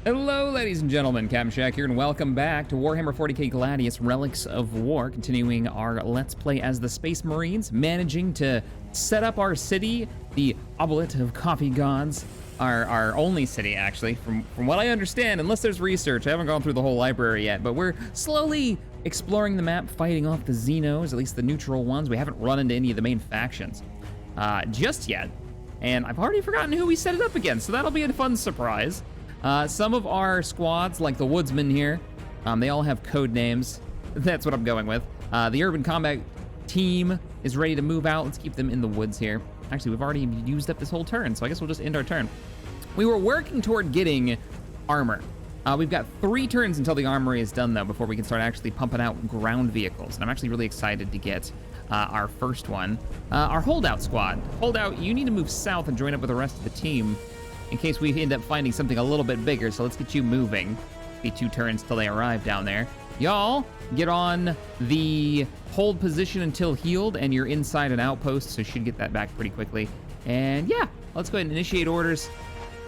Hello, ladies and gentlemen, Captain Shack here, and welcome back to Warhammer 40k Gladius, Relics of War, continuing our Let's Play as the Space Marines, managing to set up our city, the Obolete of Coffee Gods, our only city, actually, from what I understand, unless there's research. I haven't gone through the whole library yet, but we're slowly exploring the map, fighting off the Xenos, at least the neutral ones. We haven't run into any of the main factions just yet, and I've already forgotten who we set it up against, so that'll be a fun surprise. Some of our squads, like the Woodsmen here, they all have code names. That's what I'm going with. The Urban Combat team is ready to move out. Let's keep them in the woods here. Actually, we've already used up this whole turn, so I guess we'll just end our turn. We were working toward getting armor. We've got 3 turns until the armory is done, though, before we can start actually pumping out ground vehicles. And I'm actually really excited to get our first one. Our holdout squad. Holdout, you need to move south and join up with the rest of the team in case we end up finding something a little bit bigger. So let's get you moving. Be 2 turns till they arrive down there. Y'all get on the hold position until healed, and you're inside an outpost, so you should get that back pretty quickly. And yeah, let's go ahead and initiate orders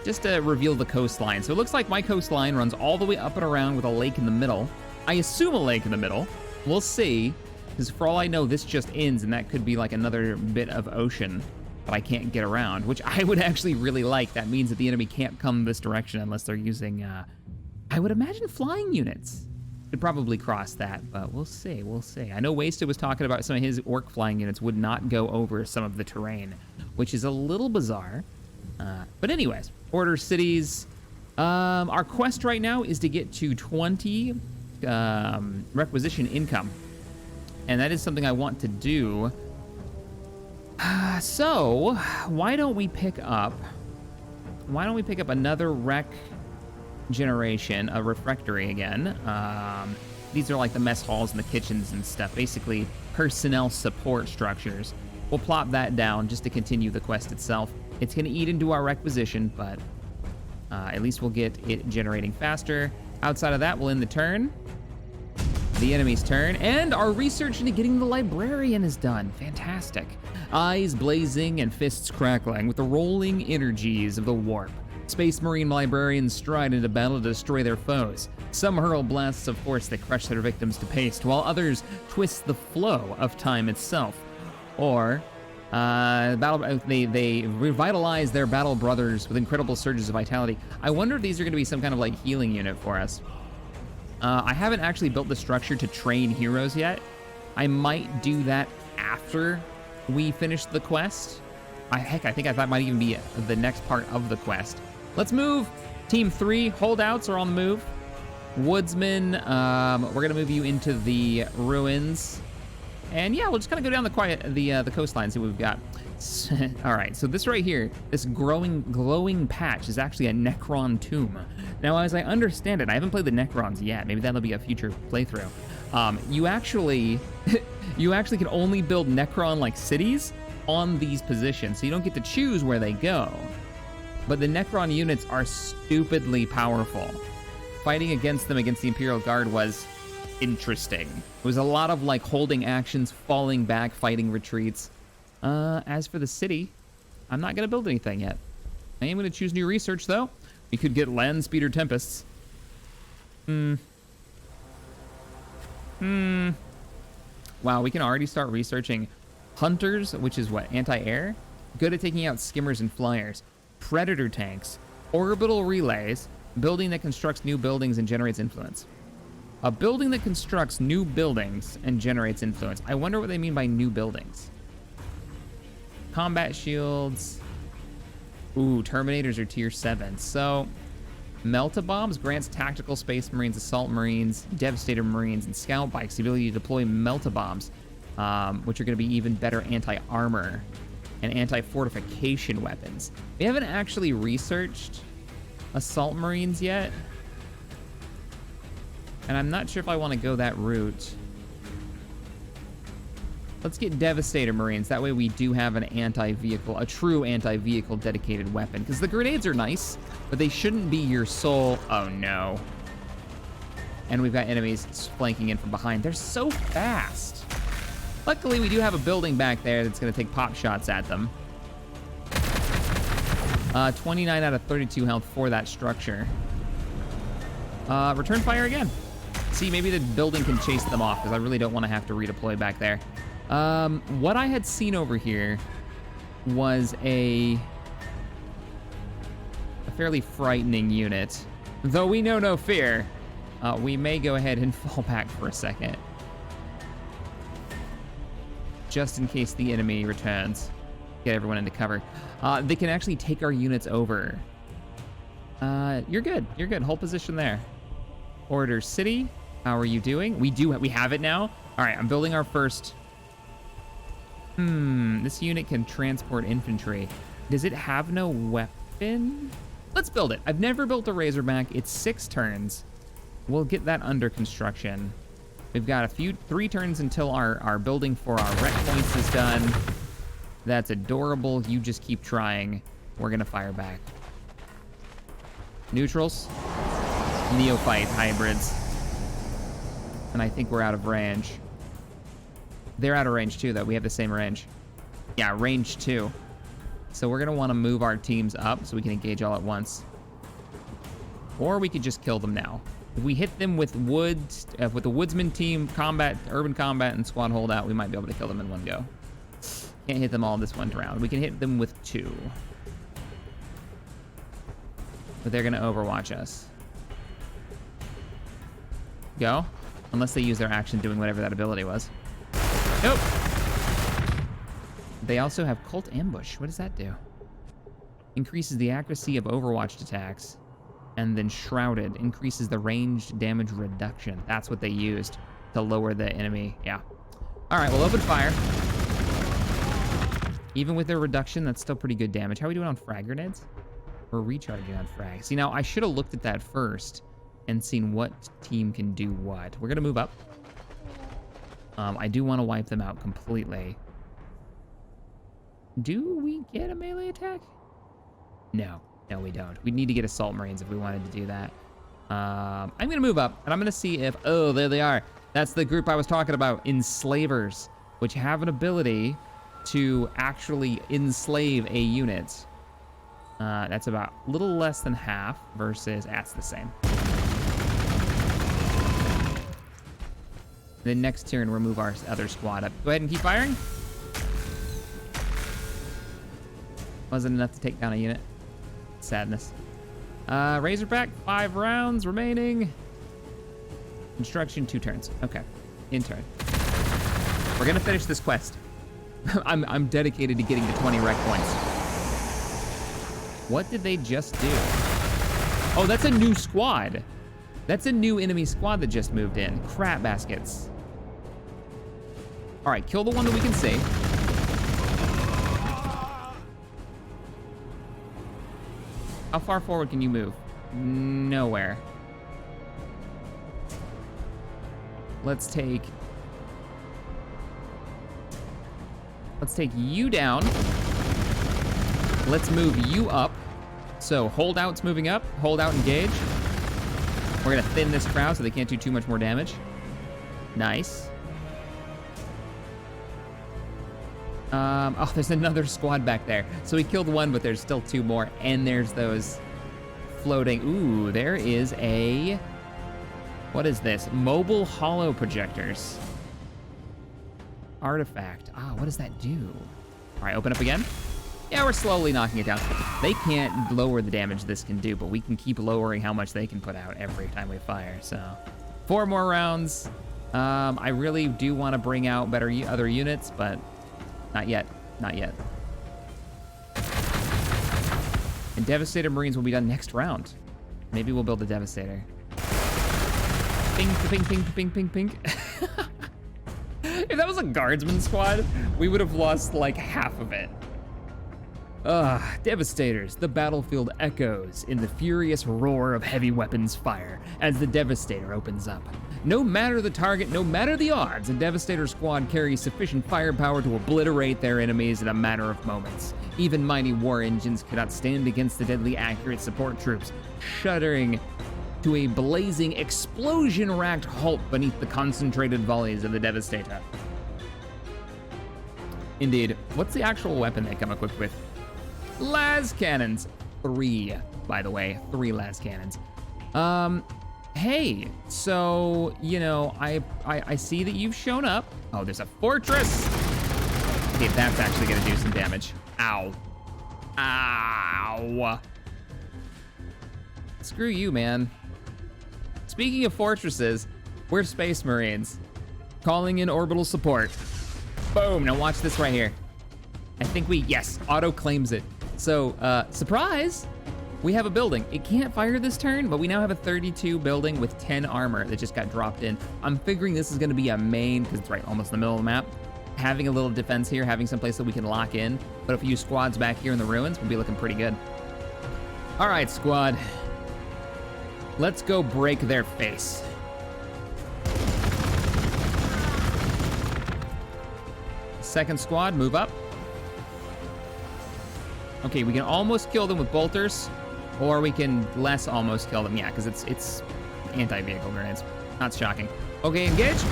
just to reveal the coastline. So it looks like my coastline runs all the way up and around with a lake in the middle. I assume a lake in the middle. We'll see, because for all I know, this just ends, and that could be like another bit of ocean but I can't get around, which I would actually really like. That means that the enemy can't come this direction unless they're using, I would imagine flying units could probably cross that, but we'll see, we'll see. I know Wasted was talking about some of his orc flying units would not go over some of the terrain, which is a little bizarre. But anyways, order cities. Our quest right now is to get to 20 requisition income, and that is something I want to do. So why don't we pick up another rec generation, a refectory again. These are like the mess halls and the kitchens and stuff, basically personnel support structures. We'll plop that down just to continue the quest itself. It's gonna eat into our requisition, but at least we'll get it generating faster. Outside of that, we'll end the turn, the enemy's turn, and our research into getting the Librarian is done. Fantastic. Eyes blazing and fists crackling with the rolling energies of the warp. Space Marine Librarians stride into battle to destroy their foes. Some hurl blasts of force that crush their victims to paste, while others twist the flow of time itself. Or they revitalize their battle brothers with incredible surges of vitality. I wonder if these are going to be some kind of like healing unit for us. I haven't actually built the structure to train heroes yet. I might do that after we finish the quest. I think that might even be the next part of the quest. Let's move. Team 3 holdouts are on the move. Woodsmen, we're gonna move you into the ruins. And yeah, we'll just kind of go down the coastline, see what we've got. All right, so this right here, this glowing patch is actually a Necron tomb. Now, as I understand it, I haven't played the Necrons yet. Maybe that'll be a future playthrough. You actually can only build Necron-like cities on these positions, so you don't get to choose where they go. But the Necron units are stupidly powerful. Fighting against them against the Imperial Guard was interesting. It was a lot of like holding actions, falling back, fighting retreats. As for the city, I'm not gonna build anything yet. I am gonna choose new research though. We could get land speed or tempests. Wow, we can already start researching hunters, which is what, anti-air? Good at taking out skimmers and flyers. Predator tanks, orbital relays, building that constructs new buildings and generates influence. A building that constructs new buildings and generates influence. I wonder what they mean by new buildings. Combat shields. Ooh, Terminators are tier 7. So, Melt-A-Bombs grants tactical Space Marines, Assault Marines, Devastator Marines, and Scout Bikes the ability to deploy Melt-A-Bombs, which are going to be even better anti-armor and anti-fortification weapons. We haven't actually researched Assault Marines yet, and I'm not sure if I want to go that route. Let's get Devastator Marines. That way we do have an anti-vehicle, a true anti-vehicle dedicated weapon. Because the grenades are nice, but they shouldn't be your sole... Oh no. And we've got enemies flanking in from behind. They're so fast. Luckily, we do have a building back there that's going to take pop shots at them. 29 out of 32 health for that structure. Return fire again. See, maybe the building can chase them off because I really don't want to have to redeploy back there. What I had seen over here was a fairly frightening unit. Though we know no fear, we may go ahead and fall back for a second. Just in case the enemy returns. Get everyone into cover. They can actually take our units over. You're good. You're good. Hold position there. Order City. How are you doing? We have it now. All right, I'm building our first. This unit can transport infantry. Does it have no weapon? Let's build it. I've never built a Razorback. It's 6 turns. We'll get that under construction. We've got 3 turns until our building for our rec points is done. That's adorable. You just keep trying. We're gonna fire back. Neutrals. Neophyte hybrids. And I think we're out of range. They're out of range too, though. We have the same range. Yeah, range 2. So we're gonna wanna move our teams up so we can engage all at once. Or we could just kill them now. If we hit them with with the woodsman team, combat, urban combat, and squad holdout, we might be able to kill them in one go. Can't hit them all this one round. We can hit them with 2. But they're gonna overwatch us. Go. Unless they use their action doing whatever that ability was. Nope. They also have Cult Ambush. What does that do? Increases the accuracy of Overwatched attacks. And then Shrouded increases the ranged damage reduction. That's what they used to lower the enemy. Yeah. All right, we'll open fire. Even with their reduction, that's still pretty good damage. How are we doing on frag grenades? We're recharging on frag. See, now I should have looked at that first and seen what team can do what. We're gonna move up. I do want to wipe them out completely. Do we get a melee attack? No, we don't. We need to get Assault Marines if we wanted to do that. I'm gonna move up and I'm gonna see if, oh, there they are. That's the group I was talking about, Enslavers, which have an ability to actually enslave a unit. That's about a little less than half versus, that's the same. Then next turn, we'll move our other squad up. Go ahead and keep firing. Wasn't enough to take down a unit. Sadness. Razorback, 5 rounds remaining. Construction, 2 turns. Okay, in turn. We're gonna finish this quest. I'm dedicated to getting to 20 rec points. What did they just do? Oh, that's a new squad. That's a new enemy squad that just moved in. Crap baskets. All right, kill the one that we can see. How far forward can you move? Nowhere. Let's take you down. Let's move you up. So holdout's moving up. Holdout engage. We're gonna thin this crowd so they can't do too much more damage. Nice. Oh, there's another squad back there. So we killed one, but there's still 2 more. And there's those floating. Ooh, there is a, what is this? Mobile hollow projectors. Artifact. What does that do? All right, open up again. Yeah, we're slowly knocking it down. They can't lower the damage this can do, but we can keep lowering how much they can put out every time we fire. So 4 more rounds. I really do want to bring out better other units, but not yet. Not yet. And Devastator Marines will be done next round. Maybe we'll build a Devastator. Ping, ping, ping, ping, ping, ping. If that was a guardsman squad, we would have lost like half of it. Devastators. The battlefield echoes in the furious roar of heavy weapons fire as the Devastator opens up. No matter the target, no matter the odds, a Devastator squad carries sufficient firepower to obliterate their enemies in a matter of moments. Even mighty war engines cannot stand against the deadly accurate support troops, shuddering to a blazing, explosion-racked halt beneath the concentrated volleys of the Devastator. Indeed. What's the actual weapon they come equipped with? Las cannons. 3, by the way. 3 las cannons. Hey, so, you know, I see that you've shown up. Oh, there's a fortress. Okay, that's actually gonna do some damage. Ow. Ow. Screw you, man. Speaking of fortresses, we're Space Marines. Calling in orbital support. Boom, now watch this right here. I think yes, auto claims it. So, surprise, we have a building. It can't fire this turn, but we now have a 32 building with 10 armor that just got dropped in. I'm figuring this is gonna be a main, because it's right almost in the middle of the map. Having a little defense here, having some place that we can lock in, but a few squads back here in the ruins will be looking pretty good. All right, squad. Let's go break their face. Second squad, move up. Okay, we can almost kill them with bolters, or we can less almost kill them. Yeah, because it's anti-vehicle grenades. Not shocking. Okay, engage.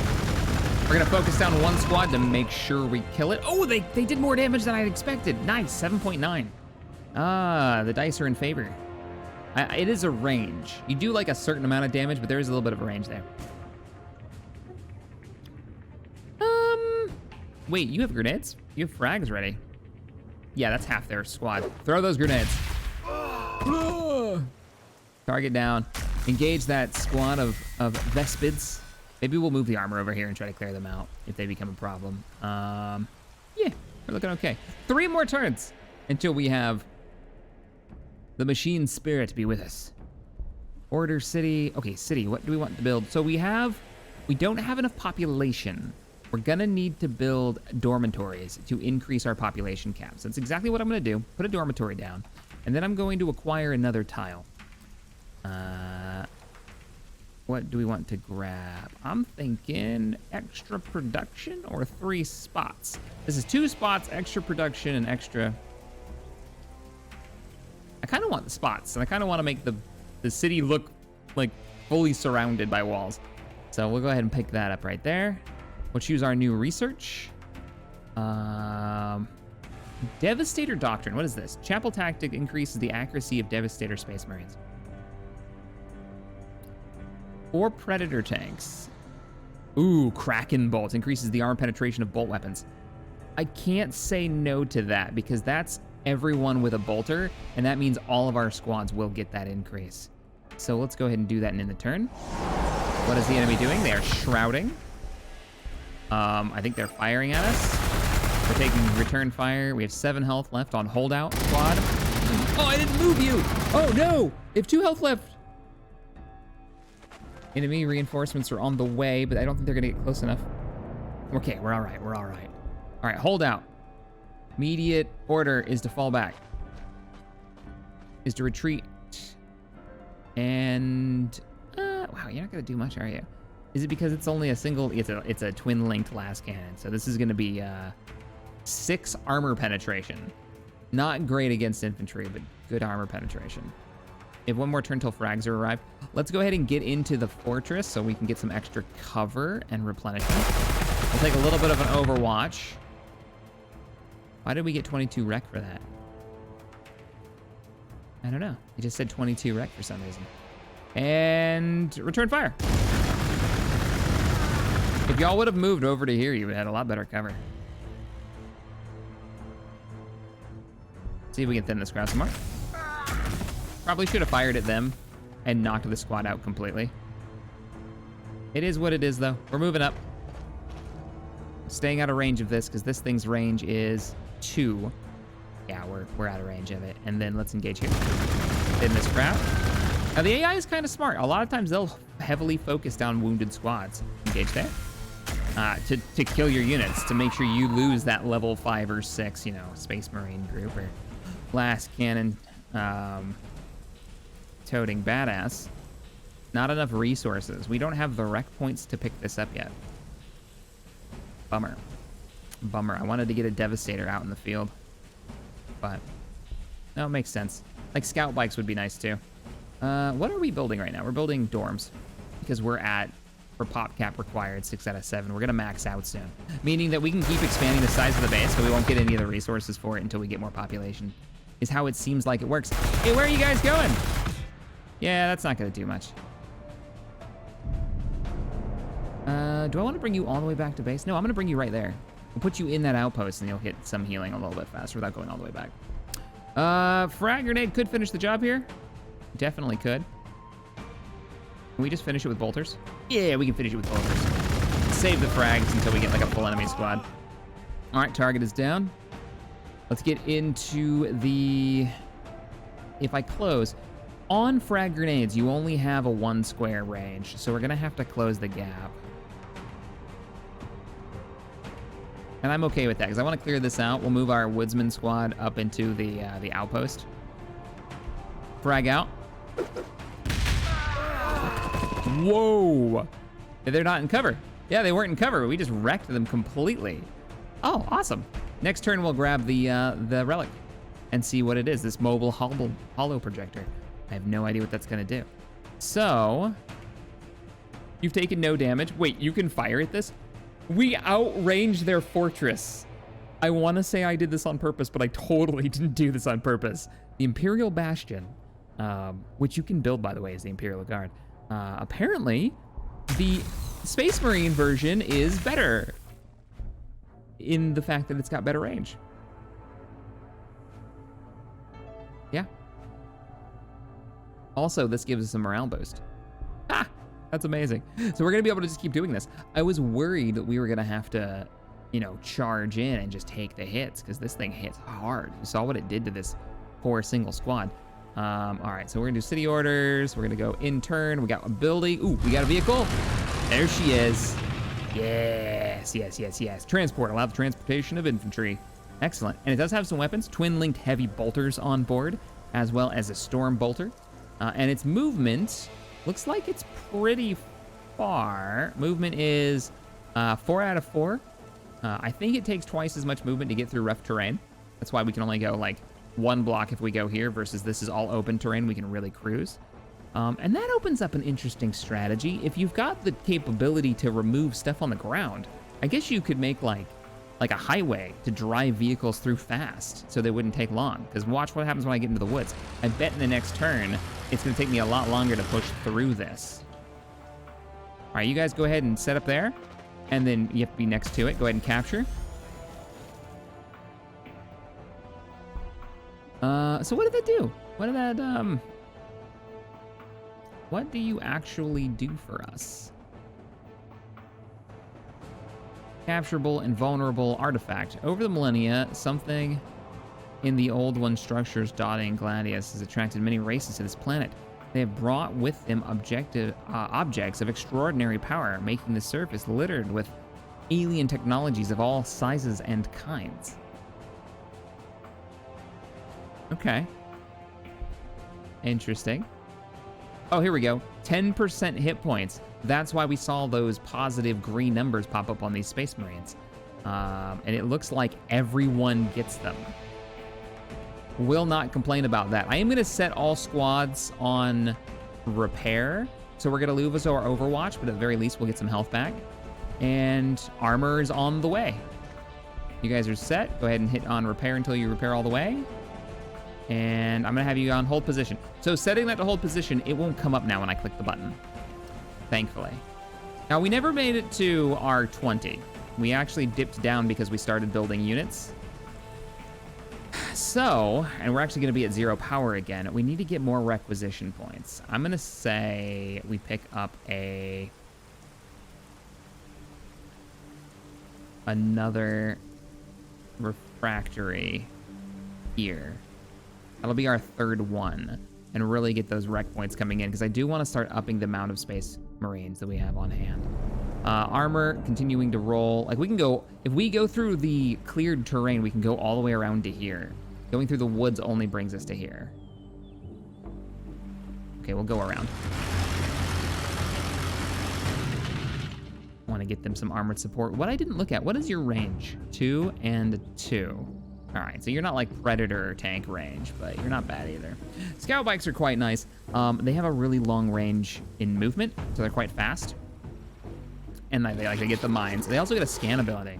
We're gonna focus down one squad to make sure we kill it. Oh, they did more damage than I expected. Nice, 7.9. Ah, the dice are in favor. It is a range. You do like a certain amount of damage, but there is a little bit of a range there. Wait, you have grenades? You have frags ready. Yeah, that's half their squad. Throw those grenades. Target down. Engage that squad of Vespids. Maybe we'll move the armor over here and try to clear them out if they become a problem. Yeah, we're looking okay. 3 more turns until we have the machine spirit be with us. Order city. Okay, city, what do we want to build? So we don't have enough population. We're gonna need to build dormitories to increase our population caps. That's exactly what I'm gonna do. Put a dormitory down, and then I'm going to acquire another tile. What do we want to grab? I'm thinking extra production or 3 spots. This is 2 spots, extra production, and extra. I kind of want the spots, and I kind of want to make the city look like fully surrounded by walls. So we'll go ahead and pick that up right there. We'll choose our new research. Devastator Doctrine, what is this? Chapel Tactic increases the accuracy of Devastator Space Marines. 4 Predator tanks. Ooh, Kraken Bolt increases the armor penetration of bolt weapons. I can't say no to that because that's everyone with a bolter, and that means all of our squads will get that increase. So let's go ahead and do that in the turn. What is the enemy doing? They are shrouding. I think they're firing at us. We're taking return fire. We have 7 health left on holdout squad. Oh, I didn't move you. Oh no, they have 2 health left. Enemy reinforcements are on the way, but I don't think they're gonna get close enough. Okay, we're all right, we're all right. All right, holdout. Immediate order is to fall back. Is to retreat. And, wow, you're not gonna do much, are you? Is it because it's only a single, it's a twin-linked last cannon. So this is gonna be 6 armor penetration. Not great against infantry, but good armor penetration. We have 1 more turn till frags are arrived. Let's go ahead and get into the fortress so we can get some extra cover and replenishment. We'll take a little bit of an overwatch. Why did we get 22 rec for that? I don't know. It just said 22 rec for some reason. And return fire. If y'all would have moved over to here, you would have had a lot better cover. See if we can thin this crowd some more. Probably should have fired at them and knocked the squad out completely. It is what it is, though. We're moving up. Staying out of range of this, because this thing's range is 2. Yeah, we're out of range of it. And then let's engage here. In this crowd. Now, the AI is kind of smart. A lot of times, they'll heavily focus down wounded squads. Engage there. To kill your units, to make sure you lose that level 5 or 6, you know, Space Marine group or last cannon toting badass. Not enough resources. We don't have the rec points to pick this up yet. Bummer. Bummer. I wanted to get a Devastator out in the field. But, no, it makes sense. Like, scout bikes would be nice, too. What are we building right now? We're building dorms. Because we're at, for pop cap required, 6 out of 7. We're going to max out soon. Meaning that we can keep expanding the size of the base, but we won't get any of the resources for it until we get more population. Is how it seems like it works. Hey, where are you guys going? Yeah, that's not going to do much. Do I want to bring you all the way back to base? No, I'm going to bring you right there. We'll put you in that outpost, and you'll get some healing a little bit faster without going all the way back. Frag grenade could finish the job here. Definitely could. Can we just finish it with bolters? Yeah, we can finish it with bolters. Save the frags until we get like a full enemy squad. All right, target is down. Let's get into the... If I close... On frag grenades, you only have a 1 square range, so we're gonna have to close the gap. And I'm okay with that, because I want to clear this out. We'll move our woodsman squad up into the outpost. Frag out. Whoa! They're not in cover. Yeah, they weren't in cover, but we just wrecked them completely. Oh, awesome. Next turn, we'll grab the relic and see what it is, this mobile hollow projector. I have no idea what that's gonna do. So, you've taken no damage. Wait, you can fire at this? We outranged their fortress. I wanna say I did this on purpose, but I totally didn't do this on purpose. The Imperial Bastion, which you can build, by the way, as the Imperial Guard. Apparently, the Space Marine version is better in the fact that it's got better range. Yeah. Also, this gives us a morale boost. Ah, that's amazing. So we're gonna be able to just keep doing this. I was worried that we were gonna have to, you know, charge in and just take the hits, because this thing hits hard. You saw what it did to this poor single squad. All right, so we're gonna do city orders. We're gonna go in turn. We got a building. Ooh, we got a vehicle. There she is. Yes, yes, yes, yes. Transport, allow the transportation of infantry. Excellent, and it does have some weapons. Twin-linked heavy bolters on board, as well as a storm bolter. And its movement looks like it's pretty far. Movement is 4 out of 4. I think it takes twice as much movement to get through rough terrain. That's why we can only go like 1 block if we go here versus this is all open terrain. We can really cruise. And that opens up an interesting strategy. If you've got the capability to remove stuff on the ground, I guess you could make like a highway to drive vehicles through fast so they wouldn't take long. Because watch what happens when I get into the woods. I bet in the next turn, it's gonna take me a lot longer to push through this. All right, you guys go ahead and set up there. And then you have to be next to it. Go ahead and capture. So what did that do? What did that, what do you actually do for us? Capturable and vulnerable artifact. Over the millennia, something in the old one structures dotting Gladius has attracted many races to this planet. They have brought with them objects of extraordinary power, making the surface littered with alien technologies of all sizes and kinds. Okay. Interesting. Oh, here we go. 10% hit points. That's why we saw those positive green numbers pop up on these Space Marines. And it looks like everyone gets them. Will not complain about that. I am going to set all squads on repair. So we're going to lose our Overwatch, but at the very least we'll get some health back. And armor is on the way. You guys are set. Go ahead and hit on repair until you repair all the way. And I'm going to have you on hold position. So setting that to hold position, it won't come up now when I click the button. Thankfully. Now, we never made it to our 20. We actually dipped down because we started building units. So, and we're actually going to be at 0 power again. We need to get more requisition points. I'm going to say we pick up another refractory here. That'll be our 3rd one, and really get those rec points coming in, because I do want to start upping the amount of Space Marines that we have on hand. Armor continuing to roll. Like, we can go, if we go through the cleared terrain, we can go all the way around to here. Going through the woods only brings us to here. Okay, we'll go around. Want to get them some armored support. What I didn't look at, what is your range? 2 and 2. All right, so you're not like Predator or tank range, but you're not bad either. Scout bikes are quite nice. They have a really long range in movement, so they're quite fast. And they like to get the mines. They also get a scan ability.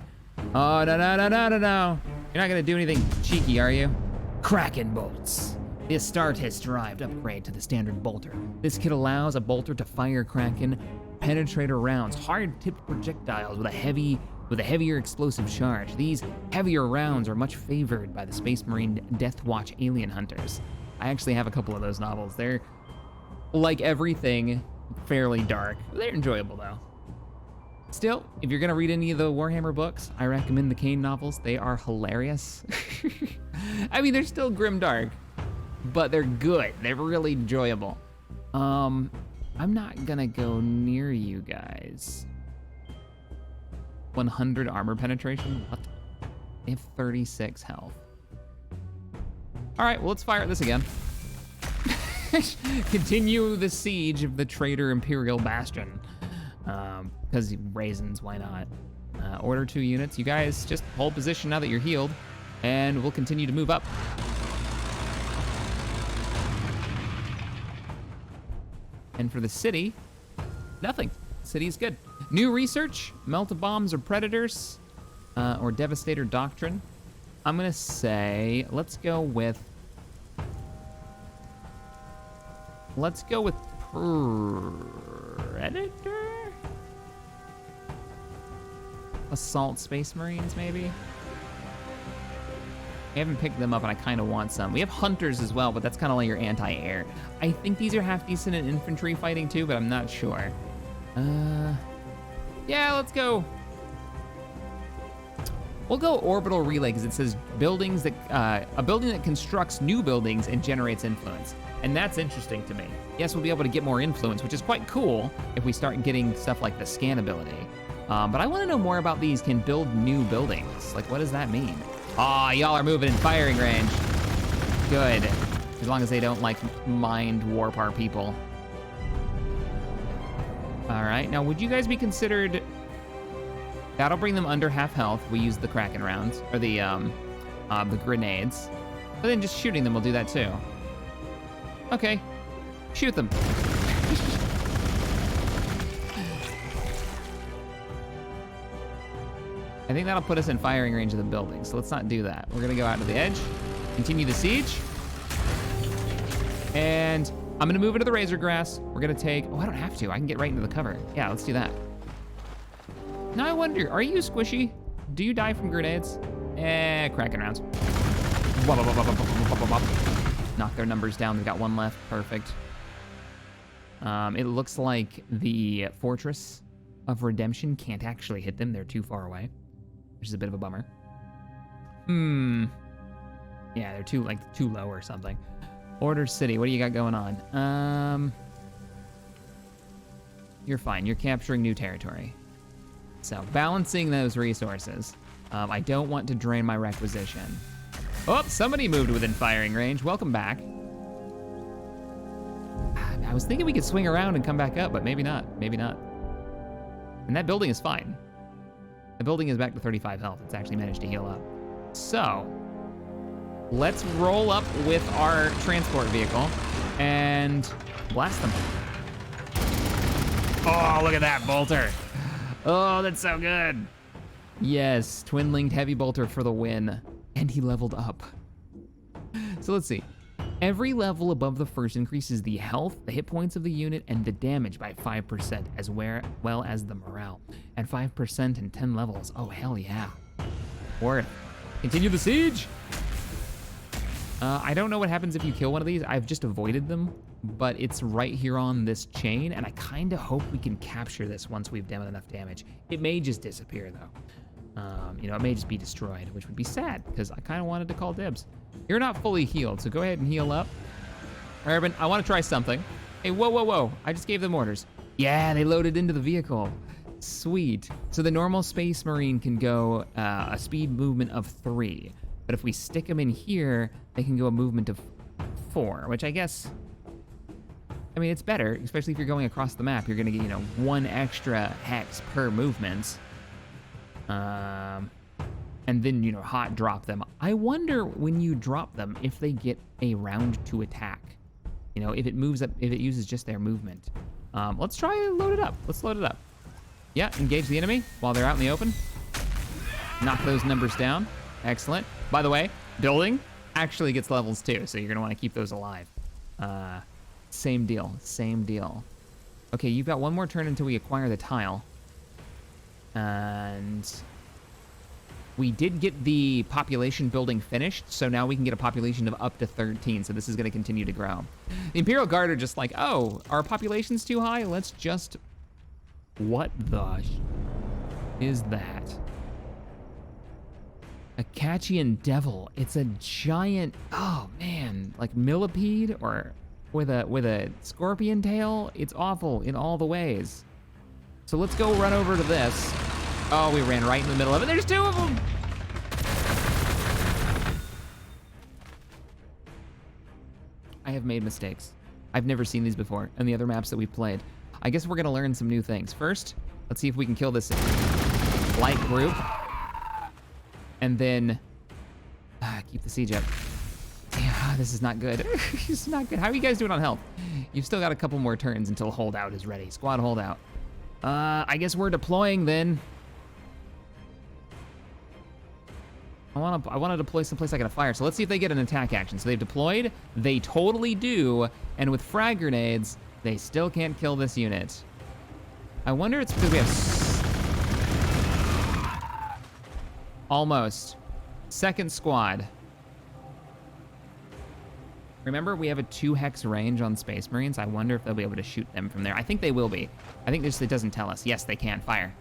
Oh, no. You're not gonna do anything cheeky, are you? Kraken bolts. The Astartes derived upgrade to the standard bolter. This kit allows a bolter to fire Kraken penetrator rounds, hard-tipped projectiles with a heavier explosive charge. These heavier rounds are much favored by the Space Marine Death Watch alien hunters. I actually have a couple of those novels. They're, like everything, fairly dark. They're enjoyable though. Still, if you're gonna read any of the Warhammer books, I recommend the Kane novels. They are hilarious. I mean, they're still grimdark, but they're good. They're really enjoyable. I'm not gonna go near you guys. 100 armor penetration, what? They have 36 health. All right, well, let's fire at this again. Continue the siege of the Traitor Imperial Bastion. Because raisins, why not? Order 2 units. You guys just hold position now that you're healed, and we'll continue to move up. And for the city, nothing. City's good. New research, melt-a-bombs or predators, or devastator doctrine. I'm gonna say, let's go with predator? Assault Space Marines, maybe? I haven't picked them up and I kind of want some. We have hunters as well, but that's kind of like your anti-air. I think these are half decent in infantry fighting too, but I'm not sure. Yeah, let's go. We'll go orbital relay because it says buildings that, a building that constructs new buildings and generates influence. And that's interesting to me. Yes, we'll be able to get more influence, which is quite cool if we start getting stuff like the scan ability. But I want to know more about these can build new buildings. Like, what does that mean? Aw, y'all are moving in firing range. Good. As long as they don't, like, mind warp our people. All right, now would you guys be considered... That'll bring them under half health. We use the Kraken rounds, or the grenades. But then just shooting them will do that too. Okay, shoot them. I think that'll put us in firing range of the building, so let's not do that. We're gonna go out to the edge, continue the siege, and I'm gonna move into the razor grass. We're gonna take, oh, I don't have to. I can get right into the cover. Yeah, let's do that. Now I wonder, are you squishy? Do you die from grenades? Kraken rounds. Knock their numbers down. They've got 1 left. Perfect. It looks like the Fortress of Redemption can't actually hit them. They're too far away, which is a bit of a bummer. Yeah, they're too low or something. Order City, what do you got going on? You're fine. You're capturing new territory. So balancing those resources. I don't want to drain my requisition. Oh, somebody moved within firing range. Welcome back. I was thinking we could swing around and come back up, but maybe not. Maybe not. And that building is fine. The building is back to 35 health. It's actually managed to heal up. So let's roll up with our transport vehicle and blast them. Oh, look at that bolter. Oh, that's so good. Yes, twin-linked heavy bolter for the win. And he leveled up. So let's see. Every level above the first increases the health, the hit points of the unit, and the damage by 5%, as well as the morale. And 5% in 10 levels. Oh, hell yeah. Worth. Continue the siege. I don't know what happens if you kill one of these. I've just avoided them, but it's right here on this chain, and I kind of hope we can capture this once we've done enough damage. It may just disappear, though. You know, it may just be destroyed, which would be sad, because I kind of wanted to call dibs. You're not fully healed, so go ahead and heal up. Urban, I want to try something. Hey, whoa, whoa, whoa. I just gave them orders. Yeah, they loaded into the vehicle. Sweet. So the normal Space Marine can go a speed movement of 3. But if we stick them in here, they can go a movement of 4, which I guess... I mean, it's better, especially if you're going across the map. You're going to get, 1 extra hex per movement. And then, hot drop them. I wonder when you drop them if they get a round to attack. If it moves up, if it uses just their movement. Let's try and load it up. Let's load it up. Yeah, engage the enemy while they're out in the open. Knock those numbers down. Excellent. By the way, building actually gets levels too, so you're gonna want to keep those alive. Same deal, same deal. Okay, you've got one more turn until we acquire the tile. And we did get the population building finished, so now we can get a population of up to 13, so this is going to continue to grow. The Imperial Guard are just like, oh, our population's too high? Let's just... What the is that? A Kachian Devil. It's a giant, oh man, like millipede or with a scorpion tail. It's awful in all the ways. So let's go run over to this. Oh, we ran right in the middle of it. There's two of them. I have made mistakes. I've never seen these before in the other maps that we've played. I guess we're gonna learn some new things. First, let's see if we can kill this light group. And then, keep the siege up. Yeah, this is not good. This is not good. How are you guys doing on health? You've still got a couple more turns until holdout is ready. Squad holdout. I guess we're deploying then. I want to deploy someplace I can fire. So let's see if they get an attack action. So they've deployed. They totally do. And with frag grenades, they still can't kill this unit. I wonder it's because we have... Almost. Second squad. Remember, we have a 2 hex range on Space Marines. I wonder if they'll be able to shoot them from there. I think they will be. I think it doesn't tell us. Yes, they can. Fire.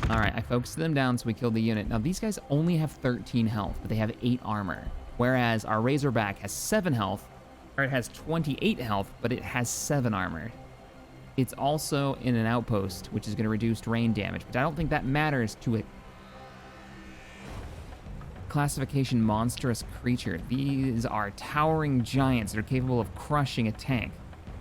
All right, I focused them down, so we killed the unit. Now, these guys only have 13 health, but they have 8 armor. Whereas our Razorback has 7 health, or it has 28 health, but it has 7 armor. It's also in an outpost, which is going to reduce rain damage, but I don't think that matters to a classification monstrous creature. These are towering giants that are capable of crushing a tank,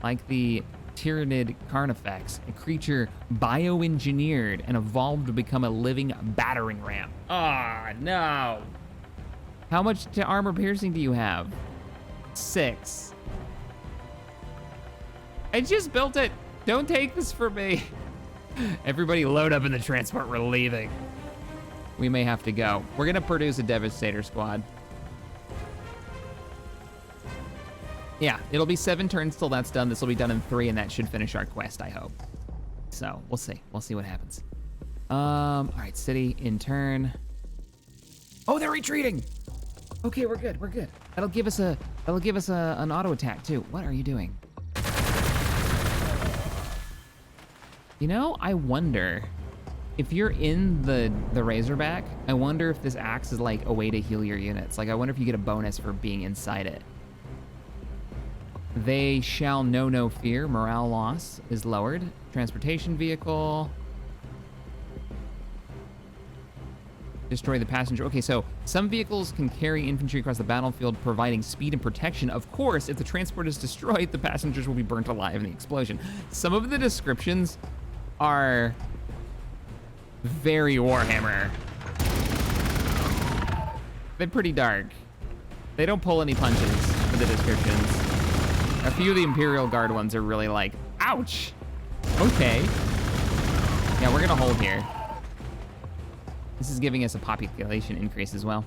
like the Tyranid Carnifex, a creature bioengineered and evolved to become a living battering ram. Ah, no. How much armor piercing do you have? 6. I just built it. Don't take this from me. Everybody load up in the transport. We're leaving. We may have to go. We're gonna produce a Devastator squad. Yeah, it'll be 7 turns till that's done. This will be done in 3, and that should finish our quest, I hope. So we'll see. We'll see what happens. All right, city in turn. Oh, they're retreating. Okay, we're good. We're good. That'll give us an auto attack too. What are you doing? You know, I wonder if you're in the Razorback, I wonder if this acts as like a way to heal your units. Like, I wonder if you get a bonus for being inside it. They shall know no fear. Morale loss is lowered. Transportation vehicle. Destroy the passenger. Okay, so some vehicles can carry infantry across the battlefield, providing speed and protection. Of course, if the transport is destroyed, the passengers will be burnt alive in the explosion. Some of the descriptions are very Warhammer. They're pretty dark. They don't pull any punches for the descriptions. A few of the Imperial Guard ones are really like, ouch. Okay. Yeah, we're gonna hold here. This is giving us a population increase as well.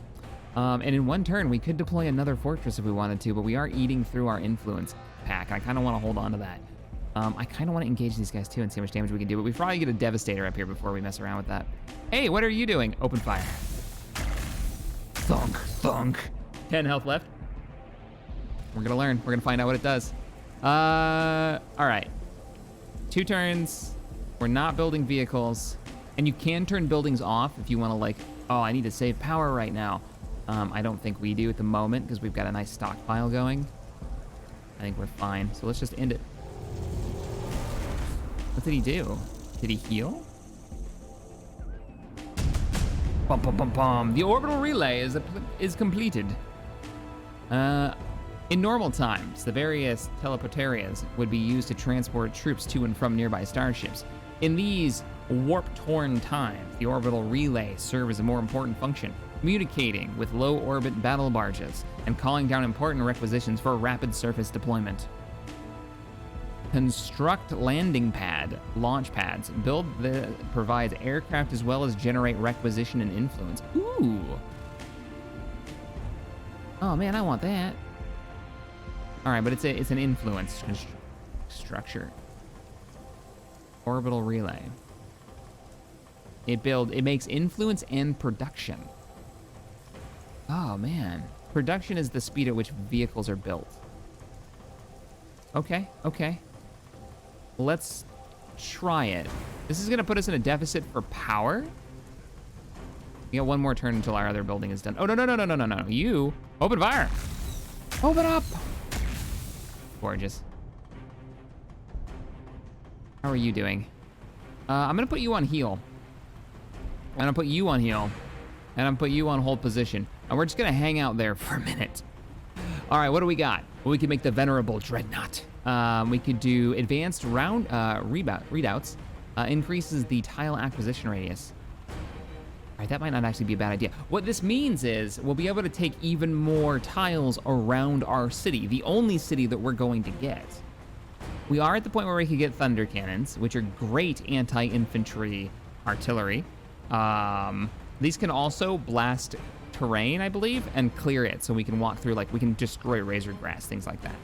And in 1 turn, we could deploy another fortress if we wanted to, but we are eating through our influence pack. I kind of want to hold on to that. I kind of want to engage these guys too and see how much damage we can do, but we probably get a Devastator up here before we mess around with that. Hey, what are you doing? Open fire. Thunk, thunk. 10 health left. We're gonna learn. We're gonna find out what it does. All right. 2 turns. We're not building vehicles. And you can turn buildings off if you want to, like, oh, I need to save power right now. I don't think we do at the moment because we've got a nice stockpile going. I think we're fine. So let's just end it. What did he do? Did he heal? Bum, bum, bum, bum. The orbital relay is completed. In normal times, the various teleportarias would be used to transport troops to and from nearby starships. In these warp-torn times, the orbital relay serves as a more important function, communicating with low-orbit battle barges and calling down important requisitions for rapid surface deployment. Construct landing pad launch pads. Build that provides aircraft as well as generate requisition and influence. Ooh. Oh man, I want that. All right, but it's an influence. structure. Orbital relay. It makes influence and production. Oh man. Production is the speed at which vehicles are built. Okay, okay. Let's try it. This is gonna put us in a deficit for power. We got one more turn until our other building is done. Oh, no. You, open fire. Open up. Gorgeous. How are you doing? I'm gonna put you on heal. I'm gonna put you on heal. And I'm gonna put you on hold position. And we're just gonna hang out there for a minute. All right, what do we got? Well, we could make the Venerable Dreadnought. We could do advanced round readouts. Increases the tile acquisition radius. All right, that might not actually be a bad idea. What this means is we'll be able to take even more tiles around our city, the only city that we're going to get. We are at the point where we can get thunder cannons, which are great anti-infantry artillery. These can also blast terrain, I believe, and clear it, so we can walk through, like, we can destroy razor grass, things like that.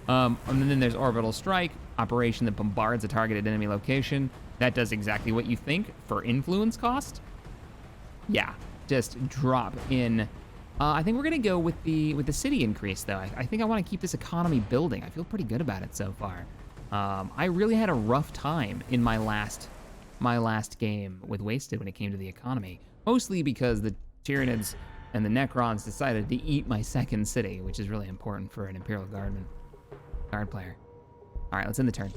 And then there's Orbital Strike, operation that bombards a targeted enemy location. That does exactly what you think for influence cost. Yeah, just drop in. I think we're gonna go with the city increase though. I think I want to keep this economy building. I feel pretty good about it so far. I really had a rough time in my last game with Wasted when it came to the economy, mostly because the Tyranids and the Necrons decided to eat my second city, which is really important for an Imperial Guard player. All right, let's end the turn.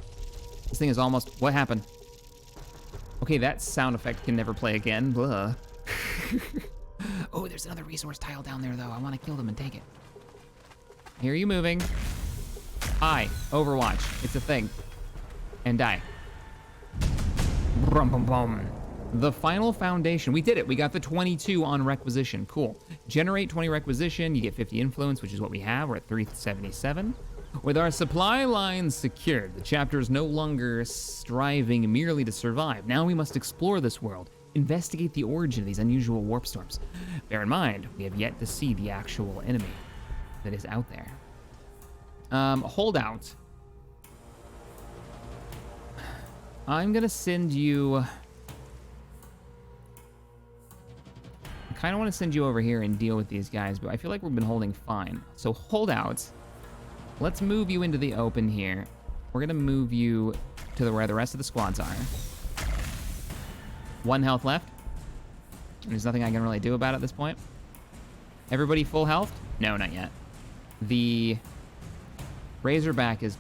This thing is almost. What happened? Okay, that sound effect can never play again. Blah. Oh, there's another resource tile down there, though. I want to kill them and take it. I hear you moving. Hi, Overwatch. It's a thing. And die. Brum, bum, bum. The final foundation. We did it. We got the 22 on requisition. Cool. Generate 20 requisition. You get 50 influence, which is what we have. We're at 377. With our supply lines secured, the chapter is no longer striving merely to survive. Now we must explore this world. Investigate the origin of these unusual warp storms. Bear in mind, we have yet to see the actual enemy that is out there. Hold out. I'm gonna send you... I kind of want to send you over here and deal with these guys, but I feel like we've been holding fine. So hold out. Let's move you into the open here. We're gonna move you to where the rest of the squads are. 1 health left. There's nothing I can really do about it at this point. Everybody full health? No, not yet. The Razorback is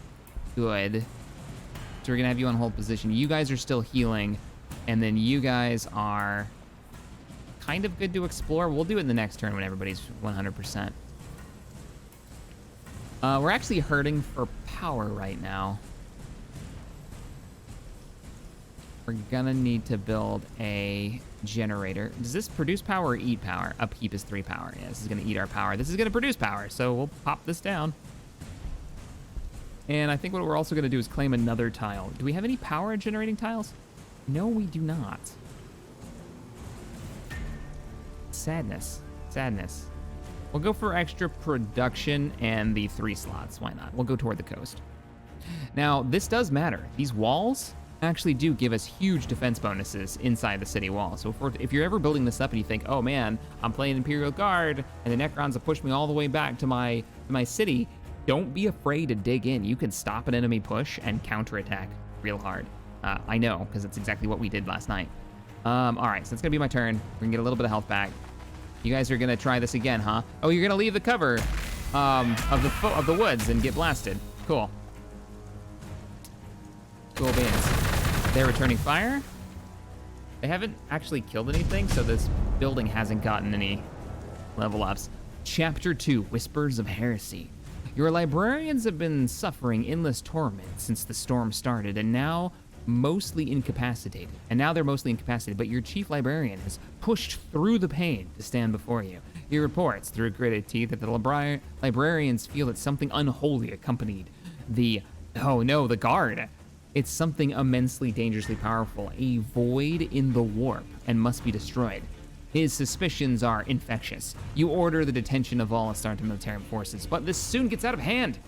good. So we're gonna have you on hold position. You guys are still healing, and then you guys are kind of good to explore. We'll do it in the next turn when everybody's 100%. We're actually hurting for power right now. We're gonna need to build a generator. Does this produce power or eat power? Upkeep is 3 power. Yeah, this is gonna eat our power. This is gonna produce power, so we'll pop this down. And I think what we're also gonna do is claim another tile. Do we have any power generating tiles? No, we do not. Sadness, sadness. We'll go for extra production and the 3 slots. Why not? We'll go toward the coast. Now, this does matter. These walls actually do give us huge defense bonuses inside the city wall. So if you're ever building this up and you think, oh man, I'm playing Imperial Guard and the Necrons have pushed me all the way back to my city, don't be afraid to dig in. You can stop an enemy push and counterattack real hard. I know, because that's exactly what we did last night. All right, so it's gonna be my turn. We're gonna get a little bit of health back. You guys are gonna try this again, huh? Oh, you're gonna leave the cover of the woods and get blasted. Cool. Cool beans. They're returning fire. They haven't actually killed anything, so this building hasn't gotten any level ups. Chapter 2, Whispers of Heresy. Your librarians have been suffering endless torment since the storm started, and now mostly incapacitated. But your chief librarian has pushed through the pain to stand before you. He reports through gritted teeth that the librarians feel that something unholy accompanied the guard. It's something immensely dangerously powerful, a void in the warp, and must be destroyed. His suspicions are infectious. You order the detention of all Astartes military forces, but this soon gets out of hand.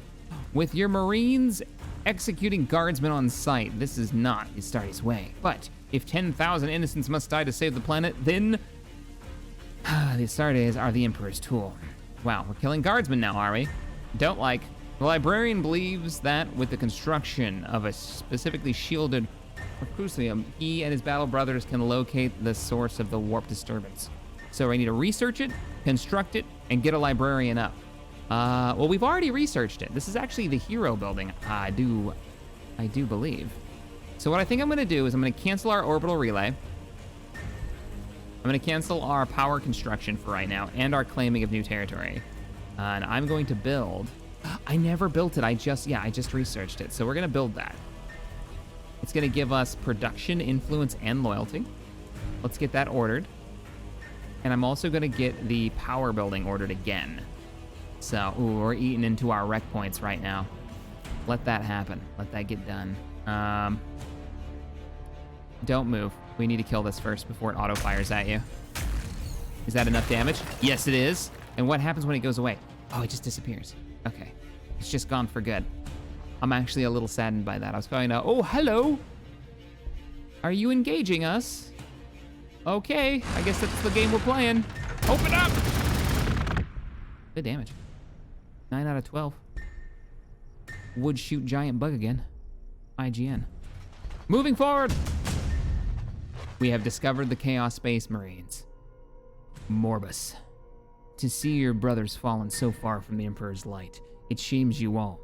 With your Marines Executing guardsmen on sight. This is not Astartes' way. But if 10,000 innocents must die to save the planet, then the Astartes are the Emperor's tool. Wow, we're killing guardsmen now, are we? Don't like. The Librarian believes that with the construction of a specifically shielded recruitment, he and his battle brothers can locate the source of the warp disturbance. So I need to research it, construct it, and get a Librarian up. Well, we've already researched it. This is actually the hero building, I do believe. So what I think I'm gonna do is I'm gonna cancel our orbital relay. I'm gonna cancel our power construction for right now and our claiming of new territory. And I'm going to build, I never built it, I just researched it. So we're gonna build that. It's gonna give us production, influence, and loyalty. Let's get that ordered. And I'm also gonna get the power building ordered again. So, ooh, we're eating into our rec points right now. Let that happen. Let that get done. Don't move. We need to kill this first before it auto-fires at you. Is that enough damage? Yes, it is. And what happens when it goes away? Oh, it just disappears. Okay. It's just gone for good. I'm actually a little saddened by that. I was going to, oh, hello. Are you engaging us? Okay, I guess that's the game we're playing. Open up. Good damage. 9 out of 12. Would shoot giant bug again. IGN. Moving forward. We have discovered the Chaos Space Marines. Morbus. To see your brothers fallen so far from the Emperor's light, it shames you all.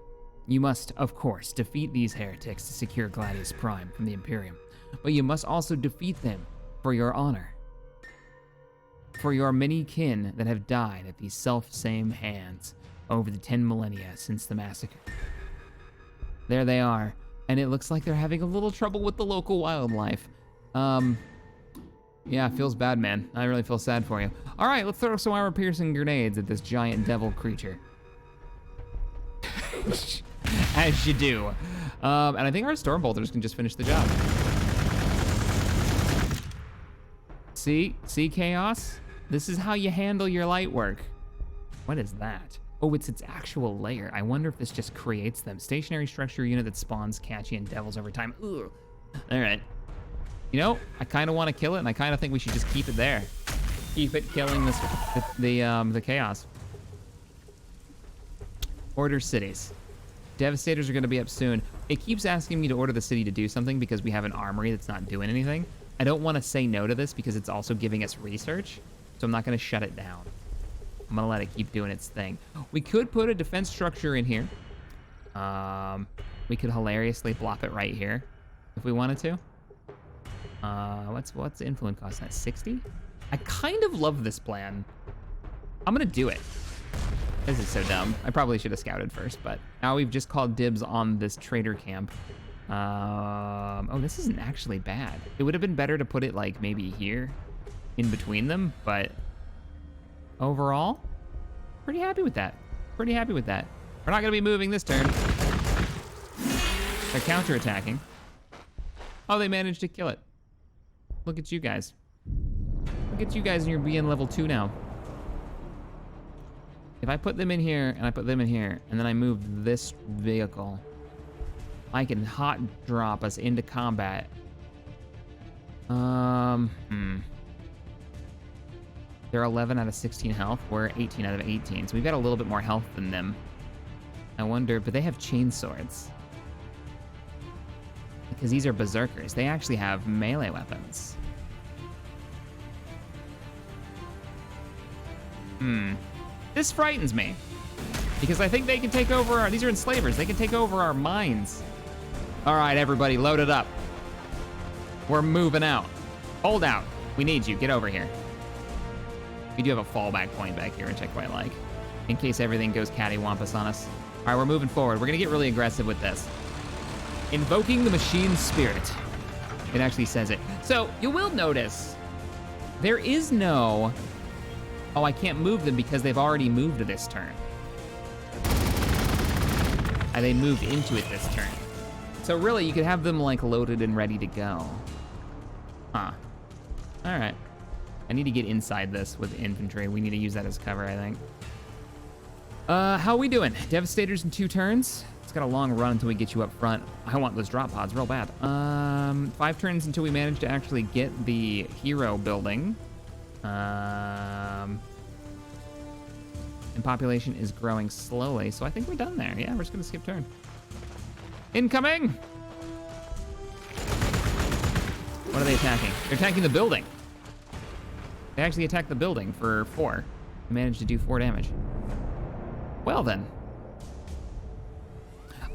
You must, of course, defeat these heretics to secure Gladius Prime from the Imperium, but you must also defeat them for your honor. For your many kin that have died at these self-same hands over the 10 millennia since the massacre. There they are, and it looks like they're having a little trouble with the local wildlife. Yeah, feels bad, man. I really feel sad for you. All right, let's throw some armor-piercing grenades at this giant devil creature. As you do. And I think our storm bolters can just finish the job. See chaos? This is how you handle your light work. What is that? Oh, it's its actual layer. I wonder if this just creates them. Stationary structure unit that spawns catchy and devils over time. Ugh. All right. You know, I kind of want to kill it, and I kind of think we should just keep it there. Keep it killing the chaos. Order cities. Devastators are going to be up soon. It keeps asking me to order the city to do something because we have an armory that's not doing anything. I don't want to say no to this because it's also giving us research, so I'm not going to shut it down. I'm going to let it keep doing its thing. We could put a defense structure in here. We could hilariously plop it right here if we wanted to. What's the influence cost? That 60? I kind of love this plan. I'm going to do it. This is so dumb. I probably should have scouted first, but now we've just called dibs on this traitor camp. Oh, this isn't actually bad. It would have been better to put it like maybe here in between them, but overall, pretty happy with that. Pretty happy with that. We're not gonna be moving this turn. They're counterattacking. Oh, they managed to kill it. Look at you guys. Look at you guys, and you're being level 2 now. If I put them in here, and I put them in here, and then I move this vehicle, I can hot drop us into combat. They're 11 out of 16 health. We're 18 out of 18, so we've got a little bit more health than them. I wonder, but they have chain swords. Because these are berserkers. They actually have melee weapons. This frightens me. Because I think they can take over our, these are enslavers. They can take over our mines. All right, everybody, load it up. We're moving out. Hold out. We need you. Get over here. We do have a fallback point back here, which I quite like, in case everything goes cattywampus on us. All right, we're moving forward. We're gonna get really aggressive with this. Invoking the machine spirit. It actually says it. So you will notice there is no, oh, I can't move them because they've already moved this turn. And they moved into it this turn. So really, you could have them like loaded and ready to go. Huh. All right. I need to get inside this with infantry. We need to use that as cover, I think. How are we doing? Devastators in 2 turns. Let's got a long run until we get you up front. I want those drop pods real bad. 5 turns until we manage to actually get the hero building. And population is growing slowly, so I think we're done there. Yeah, we're just gonna skip turn. Incoming! What are they attacking? They're attacking the building. They actually attacked the building for 4. We managed to do 4 damage. Well then.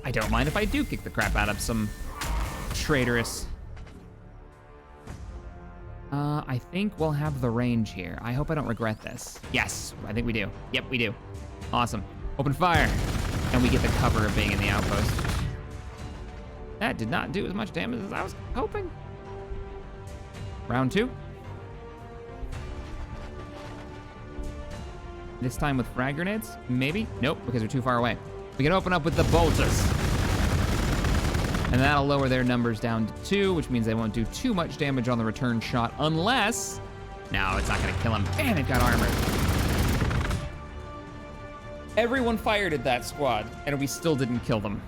I don't mind if I do kick the crap out of some traitorous. I think we'll have the range here. I hope I don't regret this. Yes, I think we do. Yep, we do. Awesome. Open fire. And we get the cover of being in the outpost. That did not do as much damage as I was hoping. Round 2. This time with frag grenades? Maybe? Nope, because they're too far away. We can open up with the bolters. And that'll lower their numbers down to 2, which means they won't do too much damage on the return shot unless... No, it's not gonna kill him. And it got armored. Everyone fired at that squad, and we still didn't kill them.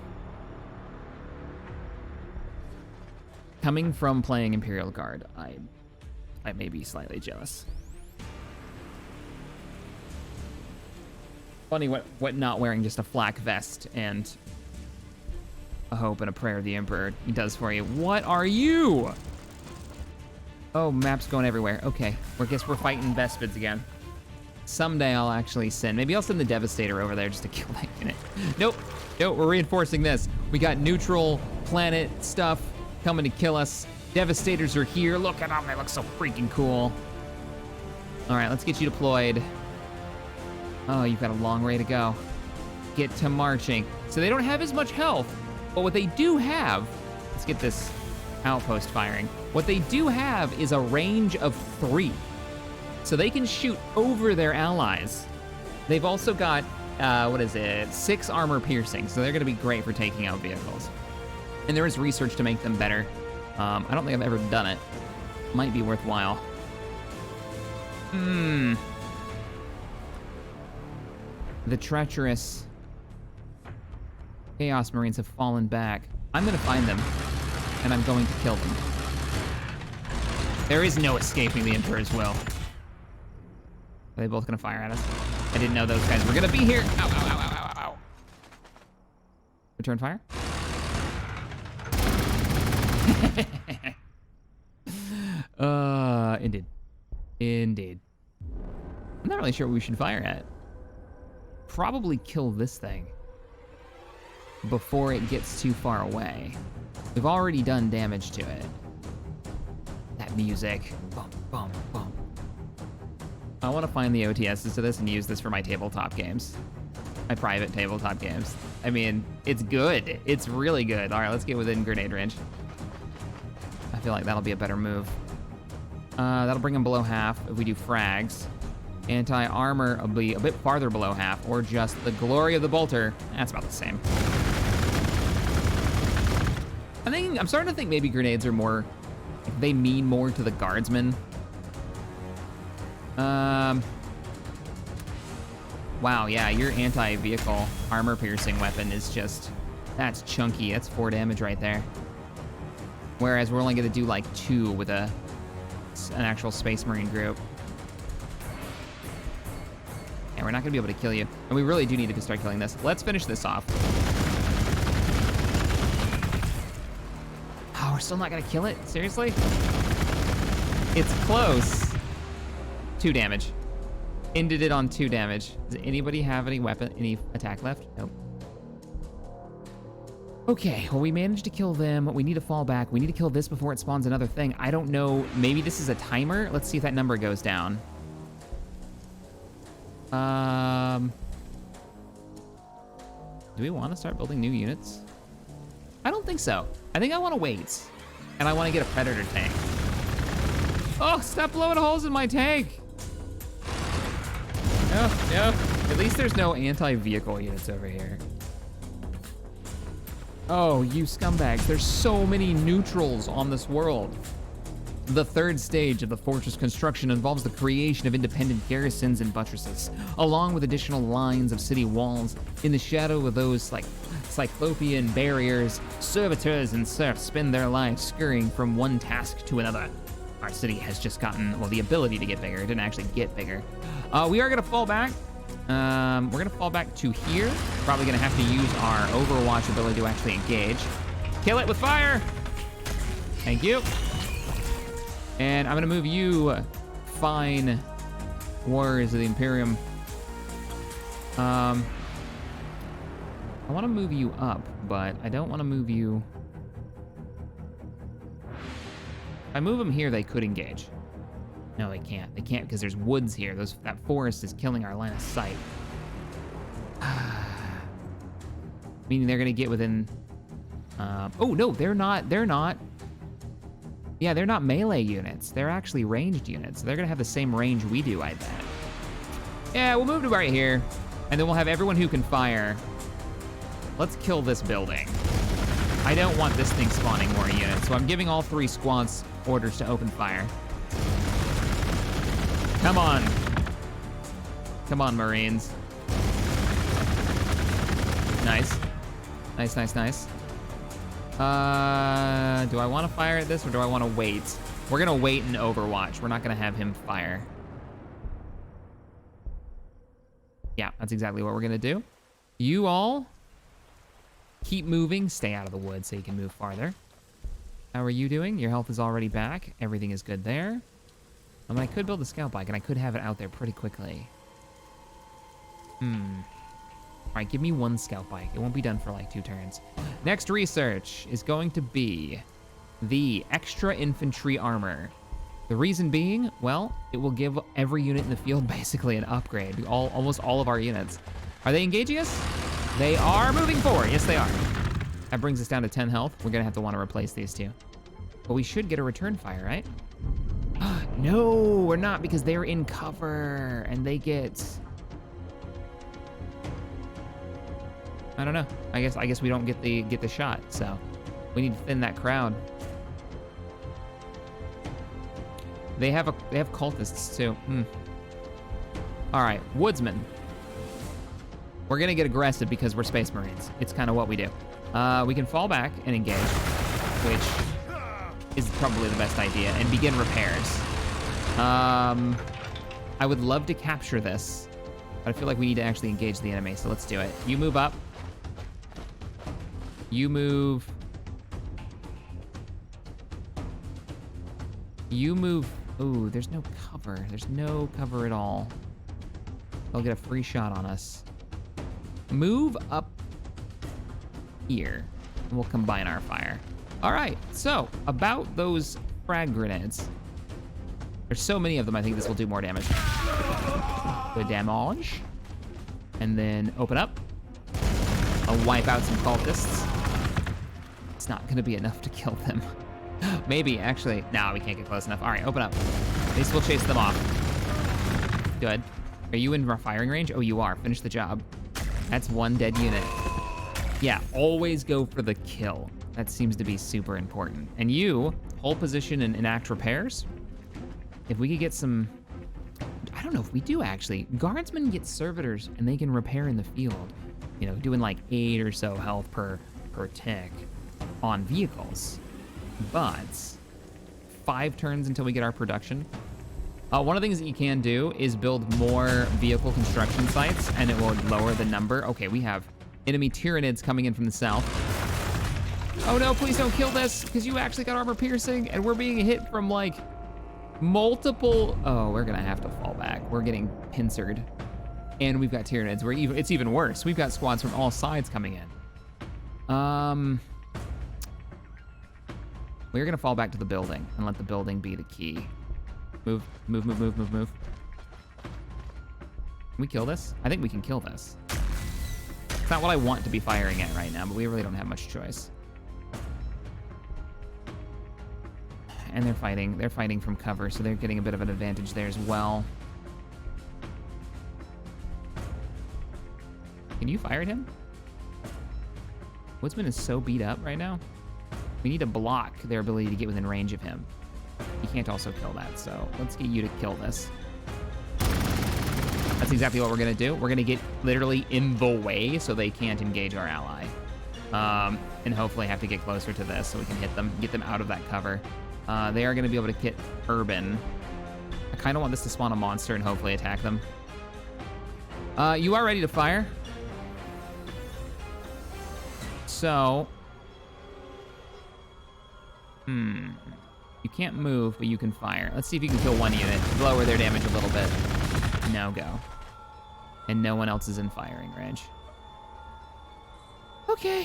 Coming from playing Imperial Guard, I may be slightly jealous. Funny what not wearing just a flak vest and a hope and a prayer of the Emperor he does for you. What are you? Oh, map's going everywhere. Okay, I guess we're fighting Vespids again. Someday I'll actually send, maybe I'll send the Devastator over there just to kill that unit. Nope, we're reinforcing this. We got neutral planet stuff coming to kill us. Devastators are here. Look at them, they look so freaking cool. All right, let's get you deployed. Oh, you've got a long way to go. Get to marching. So they don't have as much health, but what they do have, let's get this outpost firing. What they do have is a range of 3. So they can shoot over their allies. They've also got, 6 armor piercing, so they're gonna be great for taking out vehicles. And there is research to make them better. I don't think I've ever done it. Might be worthwhile. The treacherous Chaos Marines have fallen back. I'm gonna find them, and I'm going to kill them. There is no escaping the Emperor's will. Are they both gonna fire at us? I didn't know those guys were gonna be here. Ow, ow, ow, ow, ow, ow. Return fire? Indeed. I'm not really sure what we should fire at. Probably kill this thing before it gets too far away. We've already done damage to it. That music. Bum, bum, bum. I want to find the OTSs to this and use this for my tabletop games. My private tabletop games. I mean, it's good. It's really good. All right, let's get within grenade range. I feel like that'll be a better move. That'll bring them below half if we do frags. Anti-armor will be a bit farther below half, or just the glory of the bolter. That's about the same. I'm starting to think maybe grenades are more, they mean more to the guardsmen. Wow, yeah, your anti-vehicle armor-piercing weapon is just, that's chunky. That's 4 damage right there. Whereas we're only gonna do like 2 with an actual Space Marine group. And we're not gonna be able to kill you. And we really do need to start killing this. Let's finish this off. Oh, we're still not gonna kill it? Seriously? It's close. 2 damage. Ended it on 2 damage. Does anybody have any weapon, any attack left? Nope. Okay, well, we managed to kill them. We need to fall back. We need to kill this before it spawns another thing. I don't know, maybe this is a timer? Let's see if that number goes down. Do we want to start building new units? I don't think so. I think I want to wait. And I want to get a Predator tank. Oh, stop blowing holes in my tank. No. At least there's no anti-vehicle units over here. Oh, you scumbags. There's so many neutrals on this world. The third stage of the fortress construction involves the creation of independent garrisons and buttresses, along with additional lines of city walls. In the shadow of those like cyclopean barriers, servitors and serfs spend their lives scurrying from one task to another. Our city has just gotten, well, the ability to get bigger. It didn't actually get bigger. We are gonna fall back. We're gonna fall back to here. Probably gonna have to use our Overwatch ability to actually engage. Kill it with fire. Thank you. And I'm gonna move you, fine warriors of the Imperium. I wanna move you up, but I don't wanna move you. If I move them here, they could engage. No, they can't. They can't because there's woods here. That forest is killing our line of sight. Meaning they're gonna get within, oh no, they're not. Yeah, they're not melee units. They're actually ranged units. So they're gonna have the same range we do, I bet. Yeah, we'll move to right here, and then we'll have everyone who can fire. Let's kill this building. I don't want this thing spawning more units, so I'm giving all 3 squads orders to open fire. Come on. Come on, Marines. Nice. Nice, nice, nice. Do I want to fire at this or do I want to wait? We're gonna wait in Overwatch. We're not gonna have him fire. Yeah, that's exactly what we're gonna do. You all keep moving. Stay out of the woods so you can move farther. How are you doing? Your health is already back. Everything is good there. I mean, I could build a scout bike and I could have it out there pretty quickly. All right, give me 1 scout bike. It won't be done for like 2 turns. Next research is going to be the extra infantry armor. The reason being, well, it will give every unit in the field basically an upgrade. Almost all of our units. Are they engaging us? They are moving forward. Yes, they are. That brings us down to 10 health. We're gonna have to want to replace these 2. But we should get a return fire, right? No, we're not because they're in cover and they get... I don't know. I guess we don't get the shot, so we need to thin that crowd. They have cultists too. All right, woodsmen. We're gonna get aggressive because we're Space Marines. It's kind of what we do. We can fall back and engage, which is probably the best idea, and begin repairs. I would love to capture this, but I feel like we need to actually engage the enemy, so let's do it. You move up. You move. You move. Ooh, there's no cover. There's no cover at all. They'll get a free shot on us. Move up here, and we'll combine our fire. All right, so about those frag grenades. There's so many of them, I think this will do more damage. Good damage. And then open up. I'll wipe out some cultists. It's not gonna be enough to kill them. Maybe, actually. No, we can't get close enough. All right, open up. At least we'll chase them off. Good. Are you in firing range? Oh, you are. Finish the job. That's 1 dead unit. Yeah, always go for the kill. That seems to be super important. And you, hold position and enact repairs. If we could get some... I don't know if we do, actually. Guardsmen get servitors, and they can repair in the field. You know, doing like 8 or so health per tick on vehicles. But 5 turns until we get our production. One of the things that you can do is build more vehicle construction sites, and it will lower the number. Okay, we have enemy Tyranids coming in from the south. Oh no, please don't kill this, because you actually got armor piercing, and we're being hit from like multiple... Oh, we're gonna have to fall back. We're getting pincered. And we've got Tyranids. It's even worse. We've got squads from all sides coming in. We're gonna fall back to the building and let the building be the key. Move, move, move, move, move, move. Can we kill this? I think we can kill this. It's not what I want to be firing at right now, but we really don't have much choice. And they're fighting. They're fighting from cover, so they're getting a bit of an advantage there as well. Can you fire at him? Woodsman is so beat up right now. We need to block their ability to get within range of him. You can't also kill that, so let's get you to kill this. That's exactly what we're gonna do. We're gonna get literally in the way so they can't engage our ally. And hopefully have to get closer to this so we can hit them, get them out of that cover. They are gonna be able to hit Urban. I kind of want this to spawn a monster and hopefully attack them. You are ready to fire. So, you can't move, but you can fire. Let's see if you can kill one unit, lower their damage a little bit. No go. And no one else is in firing range. Okay,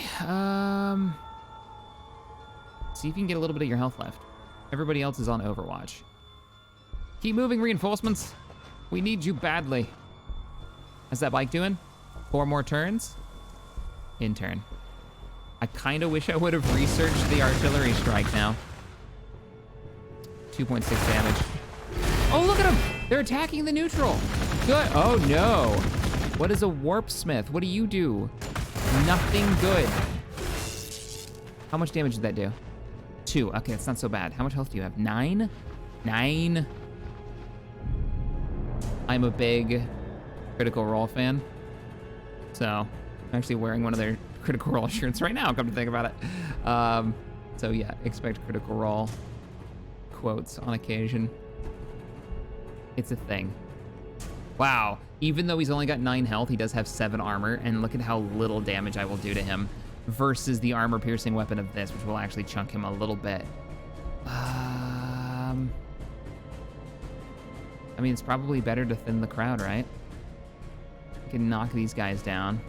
see if you can get a little bit of your health left. Everybody else is on Overwatch. Keep moving, reinforcements. We need you badly. How's that bike doing? 4 more turns? In turn. I kind of wish I would have researched the artillery strike now. 2.6 damage. Oh, look at them! They're attacking the neutral. Good. Oh no. What is a warp smith? What do you do? Nothing good. How much damage did that do? 2. Okay, that's not so bad. How much health do you have? 9? 9. I'm a big Critical Role fan. So, I'm actually wearing one of their Critical Role shirts right now, come to think about it. So yeah, expect Critical Role quotes on occasion. It's a thing. Wow, even though he's only got 9 health, he does have 7 armor, and look at how little damage I will do to him versus the armor-piercing weapon of this, which will actually chunk him a little bit. I mean, it's probably better to thin the crowd, right? I can knock these guys down.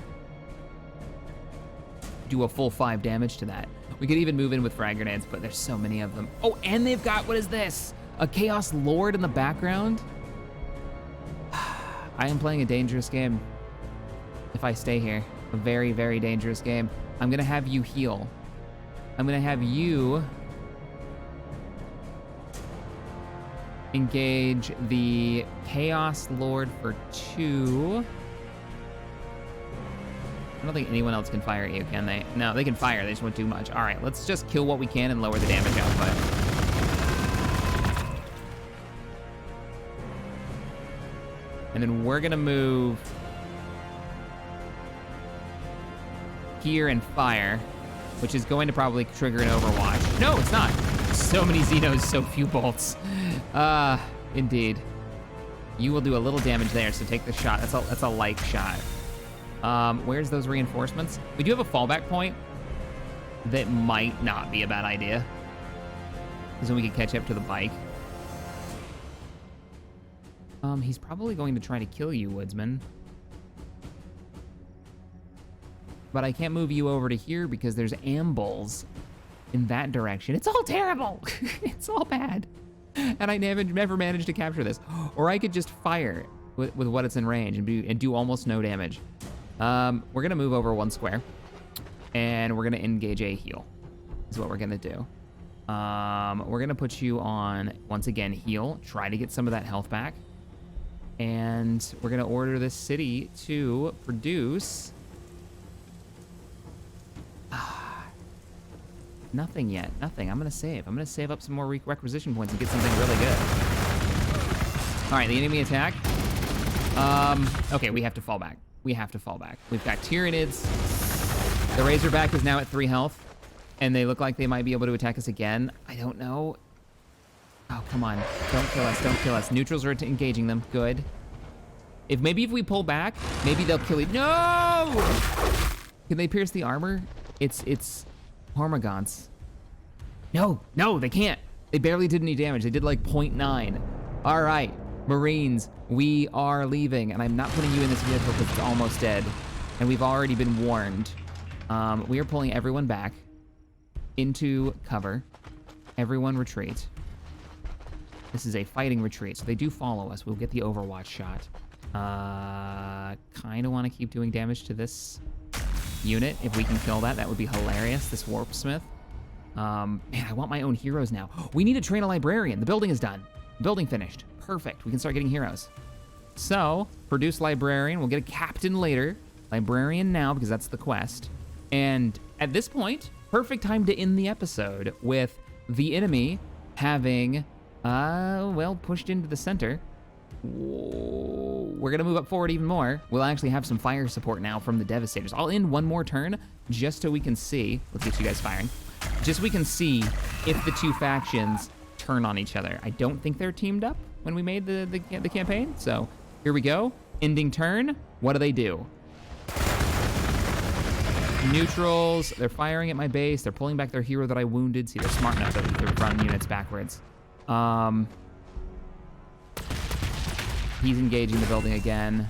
Do a full 5 damage to that. We could even move in with frag grenades, but there's so many of them. Oh, and they've got, what is this? A Chaos Lord in the background? I am playing a dangerous game if I stay here. A very, very dangerous game. I'm gonna have you heal. I'm gonna have you engage the Chaos Lord for 2. I don't think anyone else can fire at you, can they? No, they can fire, they just won't do much. All right, let's just kill what we can and lower the damage output. And then we're gonna move here and fire, which is going to probably trigger an Overwatch. No, it's not. So many Xenos, so few bolts. Indeed. You will do a little damage there, so take the shot. That's a light shot. Where's those reinforcements? We do have a fallback point that might not be a bad idea, because then we can catch up to the bike. He's probably going to try to kill you, Woodsman. But I can't move you over to here because there's ambles in that direction. It's all terrible. It's all bad. And I never managed to capture this. Or I could just fire with what it's in range and do almost no damage. We're gonna move over 1 square and we're gonna engage a heal is what we're gonna do. We're gonna put you on, once again, heal, try to get some of that health back. And we're gonna order this city to produce nothing yet, nothing. I'm gonna save up some more requisition points and get something really good. All right, the enemy attack. Okay, we have to fall back. We've got Tyranids. The Razorback is now at 3 health, and they look like they might be able to attack us again. I don't know. Oh, come on. Don't kill us. Neutrals are engaging them. Good. Maybe if we pull back, maybe they'll kill you. No! Can they pierce the armor? It's Hormagaunts. No, they can't. They barely did any damage. They did like 0.9. All right, Marines, we are leaving, and I'm not putting you in this vehicle because it's almost dead, and we've already been warned. We are pulling everyone back into cover. Everyone retreat. This is a fighting retreat, so they do follow us. We'll get the Overwatch shot. Kind of want to keep doing damage to this unit. If we can kill that, that would be hilarious. This Warp Smith. Man, I want my own heroes now. We need to train a Librarian. The building is done. Building finished. Perfect. We can start getting heroes. So, produce Librarian. We'll get a Captain later. Librarian now, because that's the quest. And at this point, perfect time to end the episode with the enemy having Well, pushed into the center. Whoa. We're gonna move up forward even more. We'll actually have some fire support now from the devastators. I'll end one more turn just so we can see. Let's get you guys firing. Just so we can see if the two factions turn on each other. I don't think they're teamed up when we made the campaign. So here we go. Ending turn. What do? Neutrals. They're firing at my base. They're pulling back their hero that I wounded. See, they're smart enough to run units backwards. He's engaging the building again.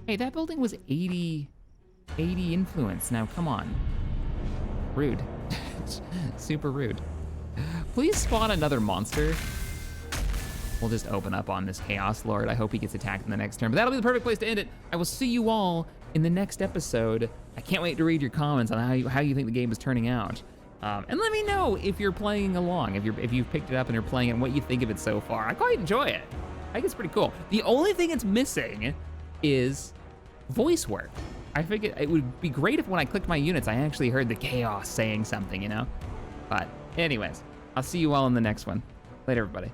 Hey, that building was 80 influence. Now, come on. Rude. Super rude. Please spawn another monster. We'll just open up on this Chaos Lord. I hope he gets attacked in the next turn, but that'll be the perfect place to end it. I will see you all in the next episode. I can't wait to read your comments on how you think the game is turning out. And let me know if you're playing along, if you've picked it up and you're playing it, and what you think of it so far. I quite enjoy it. I think it's pretty cool. The only thing it's missing is voice work. I figured it would be great if when I clicked my units, I actually heard the chaos saying something, you know? But anyways, I'll see you all in the next one. Later, everybody.